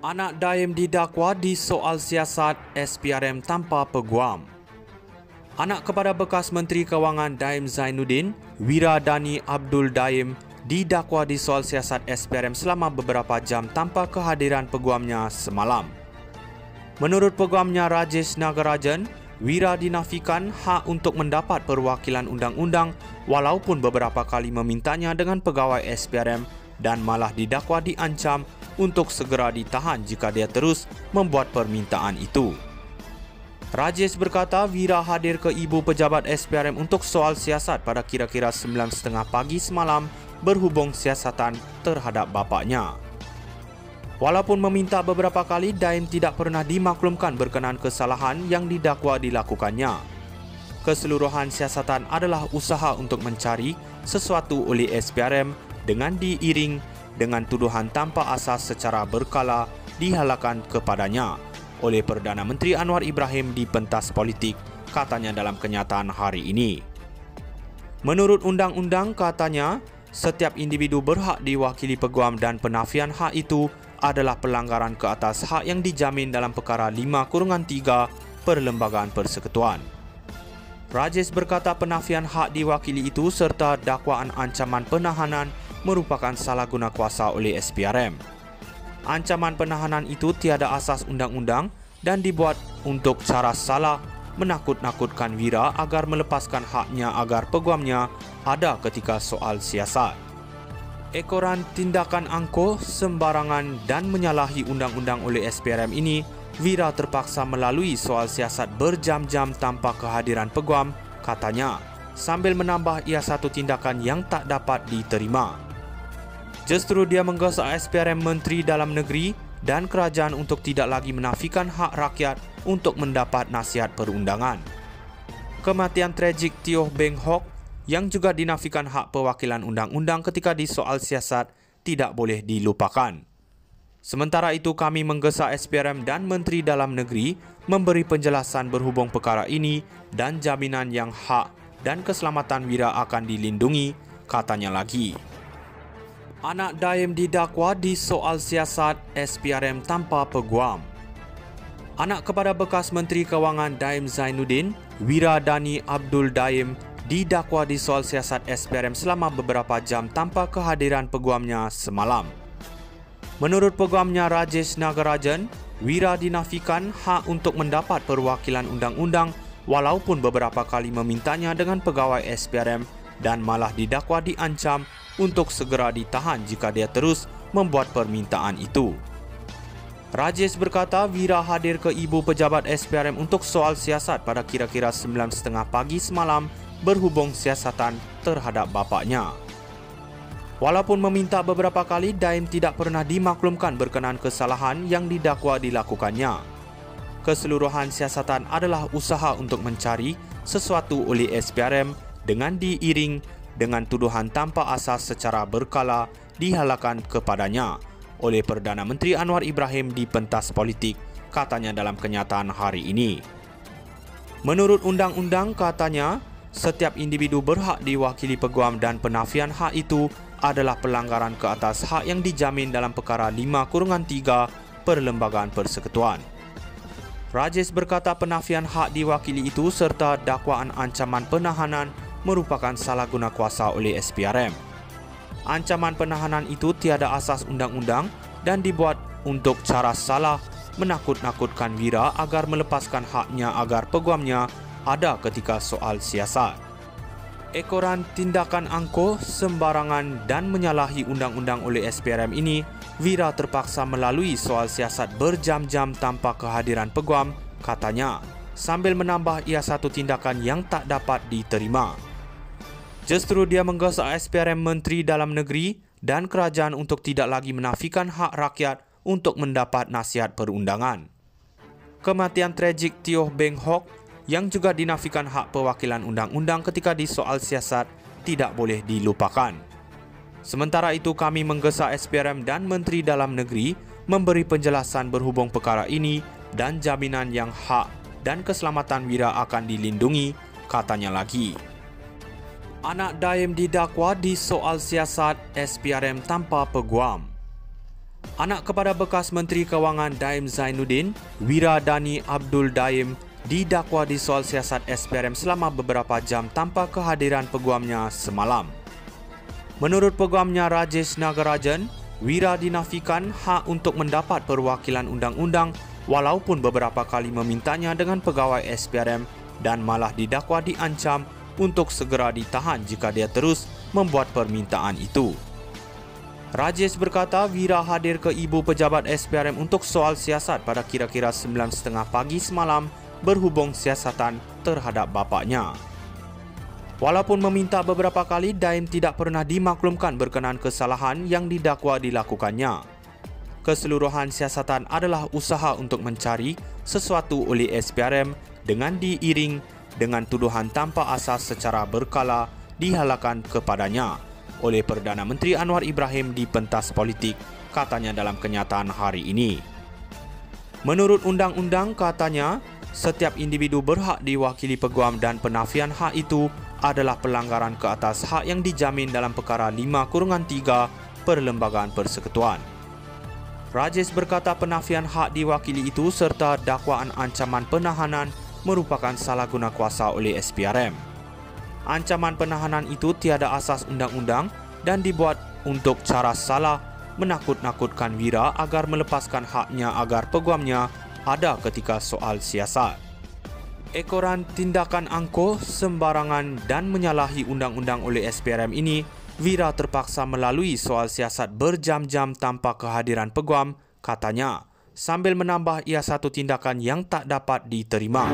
Anak Daim didakwa di soal siasat SPRM tanpa peguam. Anak kepada bekas Menteri Kewangan Daim Zainuddin, Wiradani Abdul Daim, didakwa di soal siasat SPRM selama beberapa jam tanpa kehadiran peguamnya semalam. Menurut peguamnya Rajesh Nagarajan, Wira dinafikan hak untuk mendapat perwakilan undang-undang walaupun beberapa kali memintanya dengan pegawai SPRM dan malah didakwa diancam untuk segera ditahan jika dia terus membuat permintaan itu. Rajesh berkata Wira hadir ke ibu pejabat SPRM untuk soal siasat pada kira-kira 9.30 pagi semalam berhubung siasatan terhadap bapaknya. Walaupun meminta beberapa kali, Daim tidak pernah dimaklumkan berkenaan kesalahan yang didakwa dilakukannya. Keseluruhan siasatan adalah usaha untuk mencari sesuatu oleh SPRM dengan diiring dengan tuduhan tanpa asas secara berkala dihalakan kepadanya oleh Perdana Menteri Anwar Ibrahim di pentas politik, katanya dalam kenyataan hari ini. Menurut undang-undang, katanya, setiap individu berhak diwakili peguam dan penafian hak itu adalah pelanggaran ke atas hak yang dijamin dalam perkara 5-3 Perlembagaan Persekutuan. Rajesh berkata penafian hak diwakili itu serta dakwaan ancaman penahanan merupakan salah guna kuasa oleh SPRM. Ancaman penahanan itu tiada asas undang-undang dan dibuat untuk cara salah menakut-nakutkan Wira agar melepaskan haknya agar peguamnya ada ketika soal siasat. Ekoran tindakan angkuh, sembarangan dan menyalahi undang-undang oleh SPRM ini, Wira terpaksa melalui soal siasat berjam-jam tanpa kehadiran peguam, katanya, sambil menambah ia satu tindakan yang tak dapat diterima. Justru dia menggesa SPRM Menteri Dalam Negeri dan kerajaan untuk tidak lagi menafikan hak rakyat untuk mendapat nasihat perundangan. Kematian tragik Teo Beng Hok yang juga dinafikan hak perwakilan undang-undang ketika di soal siasat tidak boleh dilupakan. Sementara itu kami menggesa SPRM dan Menteri Dalam Negeri memberi penjelasan berhubung perkara ini dan jaminan yang hak dan keselamatan Wira akan dilindungi, katanya lagi. Anak Daim didakwa di soal siasat SPRM tanpa peguam. Anak kepada bekas Menteri Kewangan Daim Zainuddin, Wiradani Abdul Daim, didakwa di soal siasat SPRM selama beberapa jam tanpa kehadiran peguamnya semalam. Menurut peguamnya Rajesh Nagarajan, Wira dinafikan hak untuk mendapat perwakilan undang-undang walaupun beberapa kali memintanya dengan pegawai SPRM dan malah didakwa diancam untuk segera ditahan jika dia terus membuat permintaan itu. Rajesh berkata Wira hadir ke ibu pejabat SPRM untuk soal siasat pada kira-kira 9.30 pagi semalam berhubung siasatan terhadap bapaknya. Walaupun meminta beberapa kali, Daim tidak pernah dimaklumkan berkenaan kesalahan yang didakwa dilakukannya. Keseluruhan siasatan adalah usaha untuk mencari sesuatu oleh SPRM dengan diiring dengan tuduhan tanpa asas secara berkala dihalakan kepadanya oleh Perdana Menteri Anwar Ibrahim di pentas politik, katanya dalam kenyataan hari ini. Menurut undang-undang, katanya, setiap individu berhak diwakili peguam dan penafian hak itu adalah pelanggaran ke atas hak yang dijamin dalam perkara 5-3 Perlembagaan Persekutuan. Rajesh berkata penafian hak diwakili itu serta dakwaan ancaman penahanan merupakan salah guna kuasa oleh SPRM. Ancaman penahanan itu tiada asas undang-undang dan dibuat untuk cara salah menakut-nakutkan Wira agar melepaskan haknya agar peguamnya ada ketika soal siasat. Ekoran tindakan angkuh, sembarangan dan menyalahi undang-undang oleh SPRM ini, Wira terpaksa melalui soal siasat berjam-jam tanpa kehadiran peguam, katanya, sambil menambah ia satu tindakan yang tak dapat diterima. Justru dia menggesa SPRM Menteri Dalam Negeri dan kerajaan untuk tidak lagi menafikan hak rakyat untuk mendapat nasihat perundangan. Kematian tragik Teo Beng Hok yang juga dinafikan hak perwakilan undang-undang ketika di soal siasat tidak boleh dilupakan. Sementara itu kami menggesa SPRM dan Menteri Dalam Negeri memberi penjelasan berhubung perkara ini dan jaminan yang hak dan keselamatan Wira akan dilindungi, katanya lagi. Anak Daim didakwa di soal siasat SPRM tanpa peguam. Anak kepada bekas Menteri Kewangan Daim Zainuddin, Wira Dani Abdul Daim, didakwa di soal siasat SPRM selama beberapa jam tanpa kehadiran peguamnya semalam. Menurut peguamnya Rajesh Nagarajan, Wira dinafikan hak untuk mendapat perwakilan undang-undang walaupun beberapa kali memintanya dengan pegawai SPRM dan malah didakwa diancam untuk segera ditahan jika dia terus membuat permintaan itu. Rajesh berkata Wira hadir ke ibu pejabat SPRM untuk soal siasat pada kira-kira 9.30 pagi semalam berhubung siasatan terhadap bapaknya. Walaupun meminta beberapa kali, Daim tidak pernah dimaklumkan berkenaan kesalahan yang didakwa dilakukannya. Keseluruhan siasatan adalah usaha untuk mencari sesuatu oleh SPRM dengan diiring dengan tuduhan tanpa asas secara berkala dihalakan kepadanya oleh Perdana Menteri Anwar Ibrahim di pentas politik, katanya dalam kenyataan hari ini. Menurut undang-undang, katanya, setiap individu berhak diwakili peguam dan penafian hak itu adalah pelanggaran ke atas hak yang dijamin dalam perkara 5-3 Perlembagaan Persekutuan. Rajesh berkata penafian hak diwakili itu serta dakwaan ancaman penahanan merupakan salah guna kuasa oleh SPRM. Ancaman penahanan itu tiada asas undang-undang dan dibuat untuk cara salah menakut-nakutkan Wira agar melepaskan haknya agar peguamnya ada ketika soal siasat. Ekoran tindakan angkuh, sembarangan dan menyalahi undang-undang oleh SPRM ini, Wira terpaksa melalui soal siasat berjam-jam tanpa kehadiran peguam, katanya, sambil menambah ia satu tindakan yang tak dapat diterima.